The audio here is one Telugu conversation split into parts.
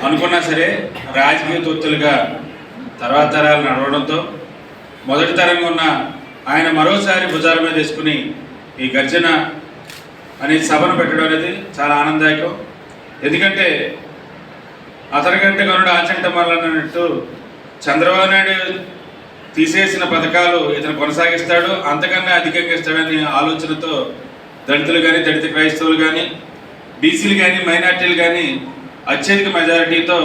అనుకున్నా సరే రాజకీయ తొత్తులుగా తర్వాత తరాలు నడవడంతో మొదటి తరంగా ఉన్న ఆయన మరోసారి భుజాల మీద వేసుకుని ఈ గర్జన అనే సభను పెట్టడం అనేది చాలా ఆనందదాయకం. ఎందుకంటే అతనికంటే గనుడు ఆచంట మల్లన్నట్టు చంద్రబాబు నాయుడు తీసేసిన పథకాలు ఇతను కొనసాగిస్తాడు, అంతకన్నా అధికంగా ఇస్తాడని ఆలోచనతో దళితులు కానీ, దళిత క్రైస్తవులు కానీ, బీసీలు కానీ, మైనార్టీలు కానీ అత్యధిక మెజారిటీతో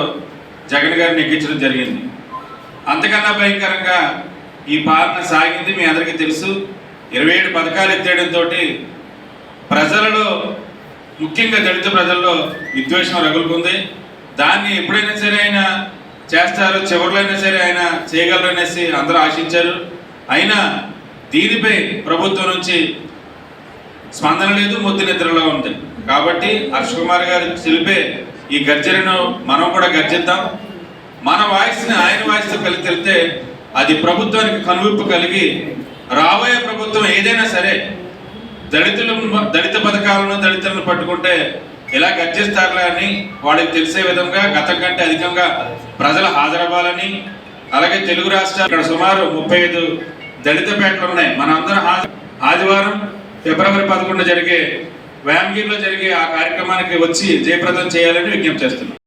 జగన్ గారిని ఎక్కించడం జరిగింది. అంతకన్నా భయంకరంగా ఈ పాలన సాగింది. మీ అందరికీ తెలుసు. 27 పథకాలు ఎత్తేయడంతో ప్రజలలో, ముఖ్యంగా దళిత ప్రజల్లో విద్వేషం రగులుకుంది. దాన్ని ఎప్పుడైనా సరే ఆయన చేస్తారు, చివరిలో అయినా సరే ఆయన చేయగలరు అనేసి అందరూ ఆశించారు. అయినా దీనిపై ప్రభుత్వం నుంచి స్పందన లేదు, మొద్దు నిద్రలో ఉంది. కాబట్టి హర్ష కుమార్ గారు తెలిపే ఈ గర్జనను మనం కూడా గర్జిద్దాం. మన వాయిస్ని ఆయన వాయిస్తో కలిసి తెలితే అది ప్రభుత్వానికి కనువిప్పు కలిగి రాబోయే ప్రభుత్వం ఏదైనా సరే దళిత పథకాలను, దళితులను పట్టుకుంటే ఇలా గర్జిస్తారులే అని వాళ్ళకి తెలిసే విధంగా గతం కంటే అధికంగా ప్రజలు హాజరవ్వాలని, అలాగే తెలుగు రాష్ట్రాలు ఇక్కడ సుమారు 35 దళిత పేటలు ఉన్నాయి. మనందరం ఆదివారం ఫిబ్రవరి 11 జరిగే వేమగిరిలో జరిగే ఆ కార్యక్రమానికి వచ్చి జయప్రదం చేయాలని విజ్ఞప్తి చేస్తున్నాం.